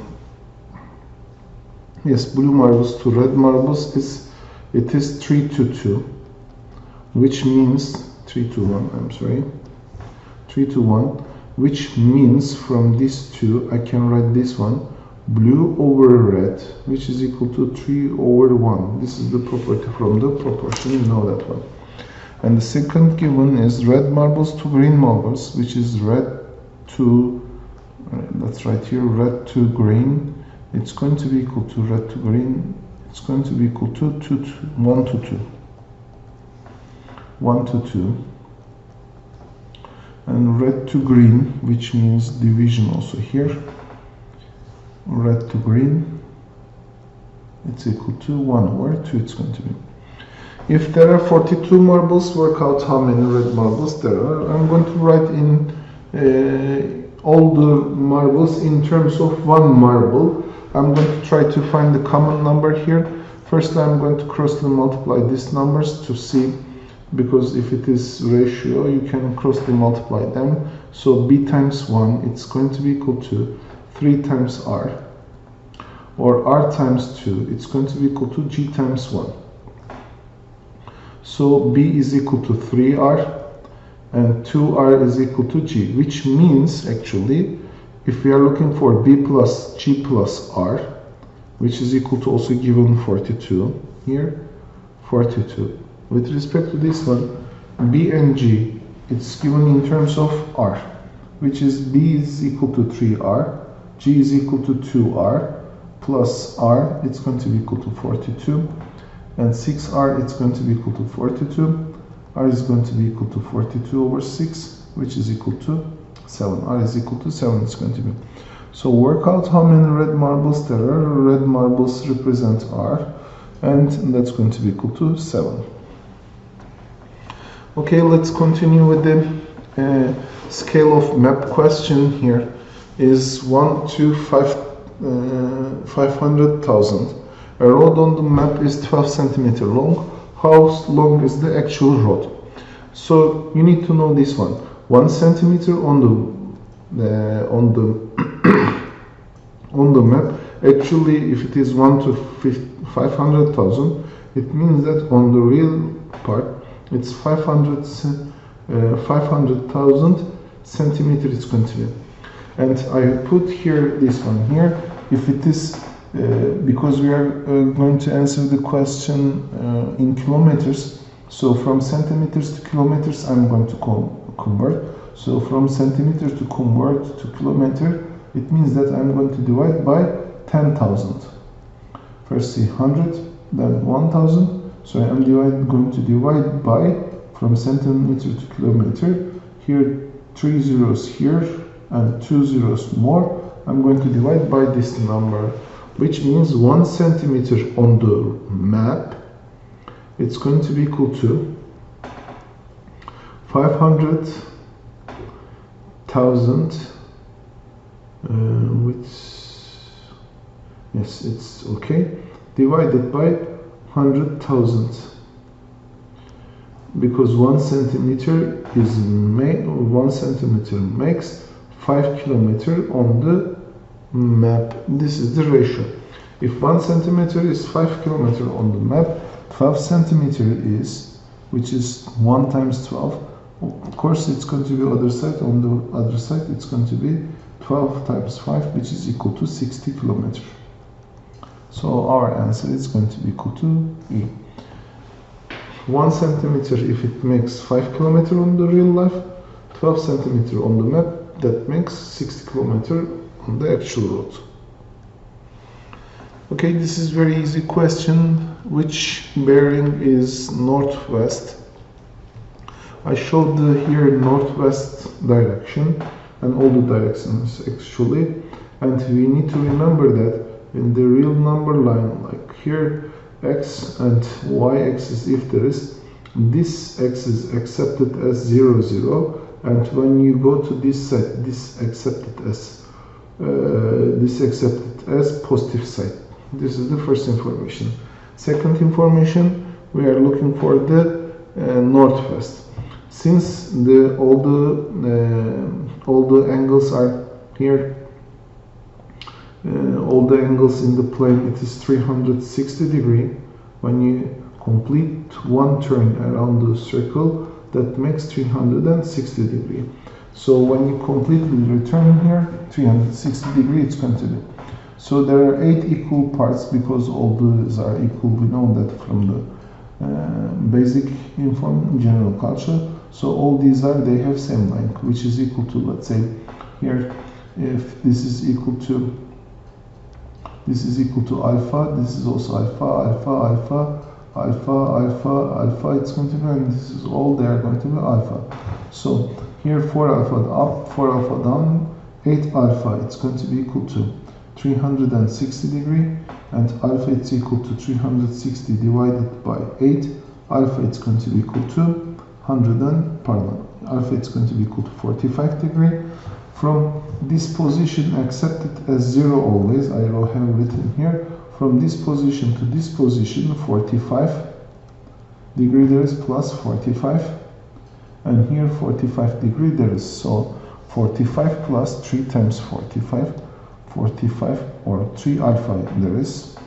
S1: marbles to red marbles is 3:2, which means 3:1. I'm sorry, 3:1, which means from these two I can write this one, blue over red, which is equal to 3/1. This is the property from the proportion. You know that one. And the second given is red marbles to green marbles, which is red to, that's right here, red to green. It's going to be equal to red to green. It's going to be equal to 1 to 2. 1 to 2. And red to green, which means division also here. Red to green, it's equal to 1/2. It's going to be. If there are 42 marbles, work out how many red marbles there are. I'm going to write in all the marbles in terms of one marble. I'm going to try to find the common number here. First, I'm going to crossly multiply these numbers to see, because if it is ratio, you can crossly multiply them. So B times 1, it's going to be equal to 3 times R. Or R times 2, it's going to be equal to G times 1. So B is equal to 3R and 2R is equal to G, which means actually if we are looking for B plus G plus R, which is equal to also given 42 here, 42. With respect to this one, B and G, it's given in terms of R, which is B is equal to 3R, G is equal to 2R, plus R, it's going to be equal to 42. And 6R, it's going to be equal to 42. R is going to be equal to 42 over 6, which is equal to 7. R is equal to 7, it's going to be. So work out how many red marbles there are. Red marbles represent R, and that's going to be equal to 7. Okay, let's continue with the scale of map question. Here is 1 to 500,000. A road on the map is 12 centimeter long. How long is the actual road? So you need to know this one. 1 centimeter on the map. Actually, if it is 1 to 500,000, it means that on the real part, it's 500,000 centimeter. It's going to be. And I put here this one here. If it is because we are going to answer the question in kilometers, so from centimeters to kilometers I'm going to convert. So from centimeter to convert to kilometer, it means that I'm going to divide by 10,000. First see 100, then 1000. So I am going to divide by from centimeter to kilometer. Here 3 zeros here and 2 zeros more. I'm going to divide by this number, which means 1 centimeter on the map, it's going to be equal to 500,000, which, yes, it's okay, divided by 100,000, because 1 centimeter is 1 centimeter makes 5 kilometers on the map. This is the ratio. If 1 centimeter is 5 kilometers on the map, 12 centimeter is, which is 1 times 12. Of course, it's going to be other side. On the other side, it's going to be 12 times 5, which is equal to 60 kilometers. So our answer is going to be equal to E. 1 centimeter, if it makes 5 kilometers on the real life, 12 centimeters on the map, that makes 60 kilometers on the actual road. Okay, this is very easy question. Which bearing is northwest? I showed here northwest direction and all the directions actually, and we need to remember that in the real number line, like here x and y axis, if there is, this x is accepted as 0, 0, and when you go to this side, this accepted as positive side. This is the first information. Second information, we are looking for the northwest. Since all the angles are here, all the angles in the plane, it is 360 degree. When you complete one turn around the circle, that makes 360 degree. So when you completely return here, 360 degree it's going to be. So there are 8 equal parts because all these are equal. We know that from the basic general culture. So all these they have same length, which is equal to, let's say here, if this is equal to alpha, this is also alpha, it's going to be, and this is all, they are going to be alpha. So here 4 alpha up, 4 alpha down, 8 alpha, it's going to be equal to 360 degree, and alpha it's equal to 360 divided by 8. Alpha it's going to be equal to alpha it's going to be equal to 45 degree. From this position, accepted as 0 always, I have written here, from this position to this position, 45 degree there is, plus 45, and here 45 degree there is, so 45 plus 3 times 45, or 3 alpha there is,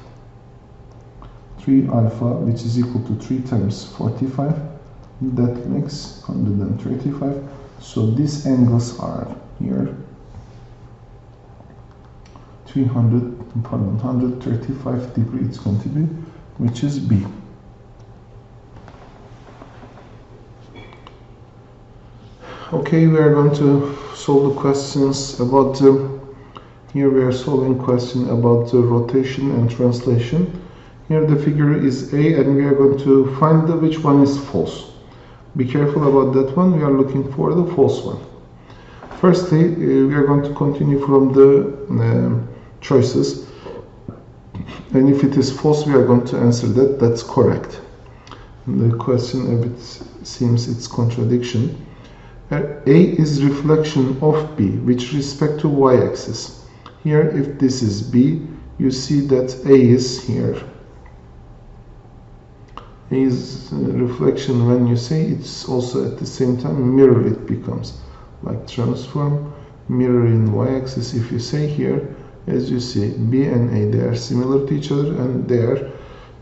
S1: 3 alpha, which is equal to 3 times 45, that makes 135. So these angles are here 135 degree it's going to be, which is B. Okay, we are going to solve the questions about here we are solving question about the rotation and translation. Here the figure is A, and we are going to find which one is false. Be careful about that one. We are looking for the false one. Firstly, we are going to continue from the choices, and if it is false, we are going to answer that. That's correct. The question a bit seems it's contradiction. A is reflection of B with respect to y-axis. Here, if this is B, you see that A is here. A is reflection. When you say, it's also at the same time mirror, it becomes like transform mirror in y-axis. If you say here, as you see, B and A, they are similar to each other, and they are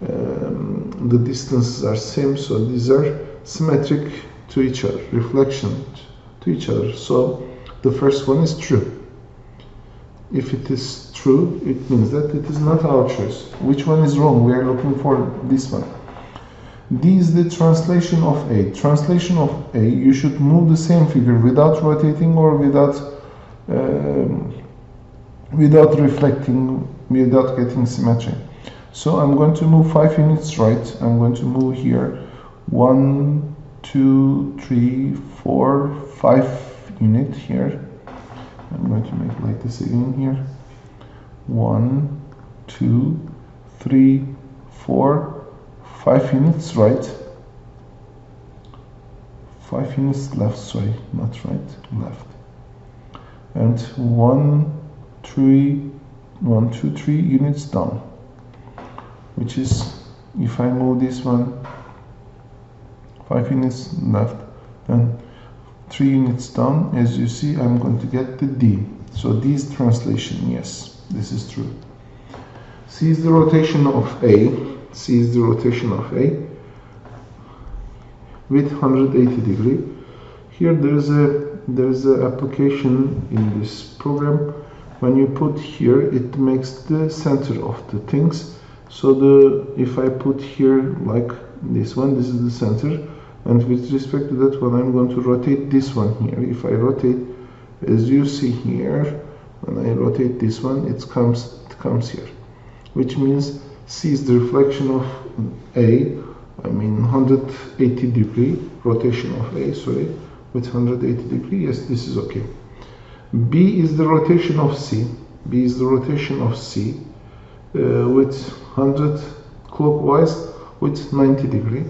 S1: the distances are same, so these are symmetric to each other, reflection to each other. So the first one is true. If it is true, it means that it is not our choice. Which one is wrong? We are looking for this one. D is the translation of A. Translation of A, you should move the same figure without rotating or without reflecting, without getting symmetry. So I'm going to move 5 units right. I'm going to move here 1, 2, 3, 4, 5 unit here. I'm going to make like this again here. 1, 2, 3, 4, 5 units right. 5 units left, sorry, not right, left. And 1, 2, 3 units down. Which is, if I move this one 5 units left and 3 units down, as you see, I'm going to get the D. So D is translation, yes, this is true. C is the rotation of A. C is the rotation of A with 180 degree. Here there is a application in this program. When you put here, it makes the center of the things. So if I put here like this one, this is the center, and with respect to that one, I'm going to rotate this one here. If I rotate, as you see here, when I rotate this one, it comes here, which means C is the reflection of A. I mean 180 degree rotation of A, sorry, with 180 degree. Yes, this is okay. B is the rotation of C. B is the rotation of C with 100 clockwise with 90 degree.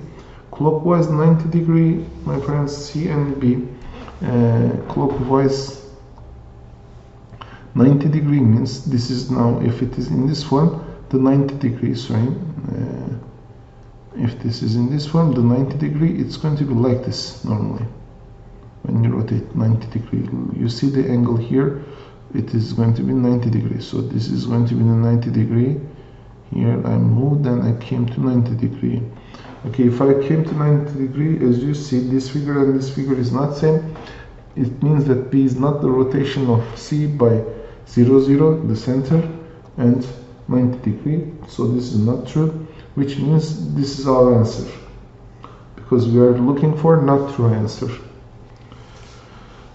S1: Clockwise 90 degree, my friends, C and B. Clockwise 90 degree means this is now, if it is in this form, the 90 degrees, right? If this is in this form, the 90 degree, it's going to be like this normally. When you rotate 90 degree, you see the angle here, it is going to be 90 degrees. So this is going to be the 90 degree. Here I moved, then I came to 90 degree. Okay, if I came to 90 degree, as you see, this figure and this figure is not same. It means that B is not the rotation of C by 0, 0, the center, and 90 degree. So this is not true, which means this is our answer, because we are looking for not true answer.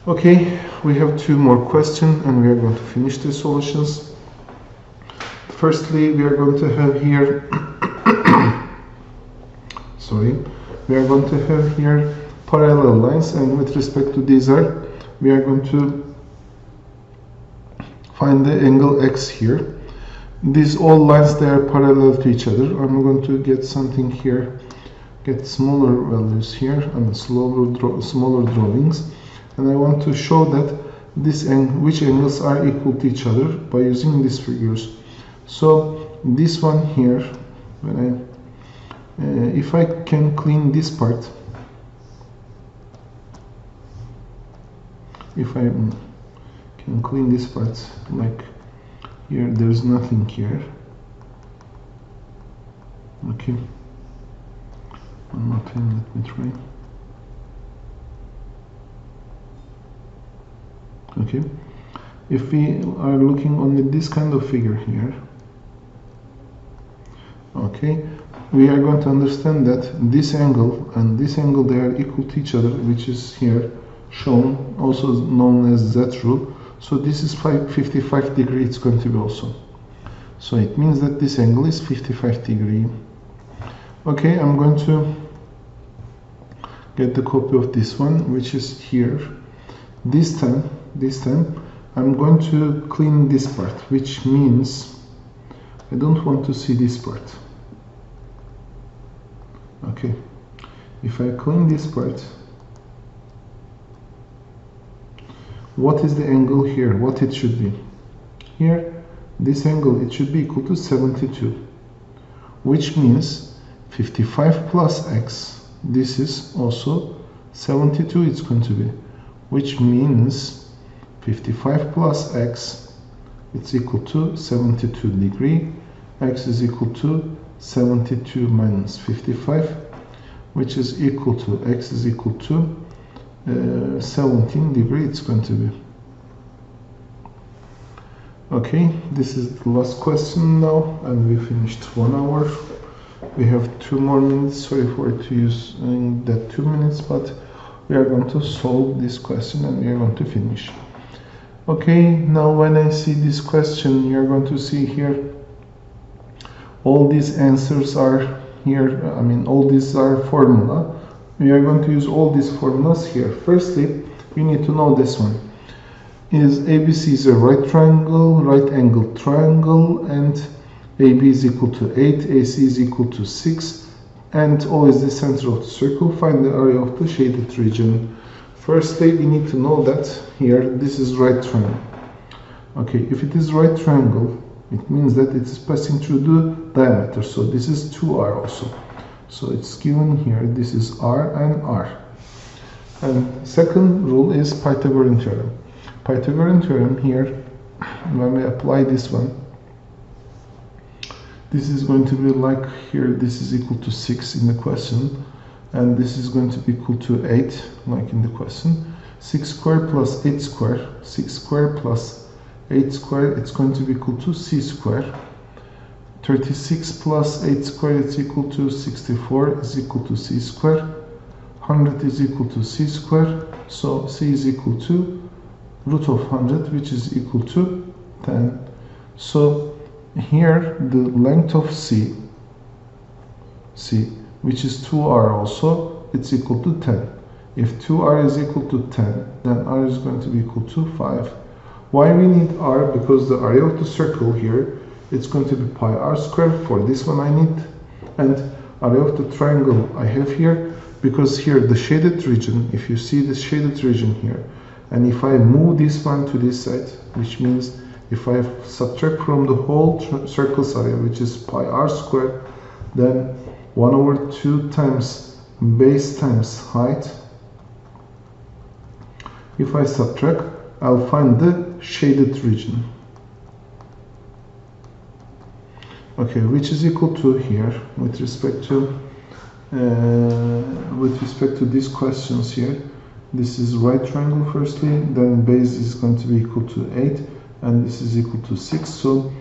S1: Okay, we have 2 more questions and we are going to finish the solutions. Firstly, we are going to have here we are going to have here parallel lines, and with respect to these we are going to find the angle X here. These all lines, they are parallel to each other. I'm going to get something here, get smaller values here, smaller drawings, and I want to show that which angles are equal to each other by using these figures. So this one here, when if I can clean this part, if I can clean this part, like here there's nothing here. Okay, one more time, let me try. Okay, if we are looking only this kind of figure here, okay, we are going to understand that this angle and this angle, they are equal to each other, which is here shown, also known as Z rule. So this is 55 degree, it's going to be also. So it means that this angle is 55 degree. Okay, I'm going to get the copy of this one, which is here. This time I'm going to clean this part, which means I don't want to see this part. Okay, if I clean this part, what is the angle here? What it should be? Here, this angle, it should be equal to 72, which means 55 plus x, this is also 72 it's going to be, which means 55 plus x, it's equal to 72 degree, x is equal to 72 minus 55, which is equal to, x is equal to 17 degree it's going to be. Okay, this is the last question now, and we finished 1 hour. We have 2 more minutes. Sorry for to use that 2 minutes, but we are going to solve this question and we are going to finish. Okay, now when I see this question, you are going to see here all these answers are here, I mean all these are formula. We are going to use all these formulas here. Firstly, you need to know this one. Is ABC is a right triangle, right angled triangle, and AB is equal to 8, AC is equal to 6, and O is the center of the circle. Find the area of the shaded region. Firstly, we need to know that here this is right triangle. Okay, if it is right triangle, it means that it is passing through the diameter. So this is 2r also. So it's given here, this is r and r. And second rule is Pythagorean theorem. Pythagorean theorem here, when we apply this one, this is going to be like here, this is equal to 6 in the question, and this is going to be equal to 8, like in the question. 6 squared plus 8 squared, 6 squared plus 8 squared, it's going to be equal to c squared. 36 plus 8 squared is equal to 64, is equal to c squared. 100 is equal to c squared, so c is equal to root of 100, which is equal to 10. So here the length of c, which is 2r also, it's equal to 10. If 2r is equal to 10, then r is going to be equal to 5. Why we need r? Because the area of the circle here, it's going to be pi r squared. For this one I need, and area of the triangle I have here, because here the shaded region, if you see the shaded region here, and if I move this one to this side, which means if I subtract from the whole circle's area, which is pi r squared, then 1 over 2 times base times height, if I subtract, I'll find the shaded region. Okay, which is equal to here with respect to these questions here. This is right triangle firstly, then base is going to be equal to 8, and this is equal to 6. So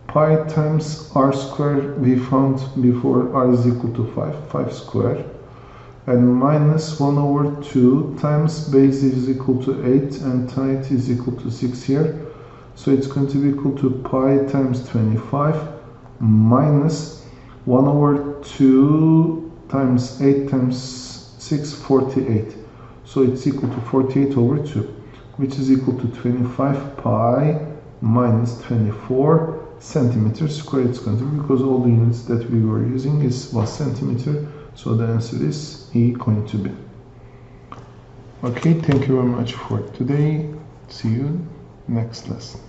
S1: pi times r squared we found before, r is equal to 5 squared, and minus 1 over 2 times base is equal to 8 and height is equal to 6 here. So it's going to be equal to pi times 25 minus 1 over 2 times 8 times 6, 48. So it's equal to 48 over 2, which is equal to 25 pi minus 24 centimeters squared. It's going to be, because all the units that we were using was centimeter. So the answer is E going to be. Okay, thank you very much for today. See you next lesson.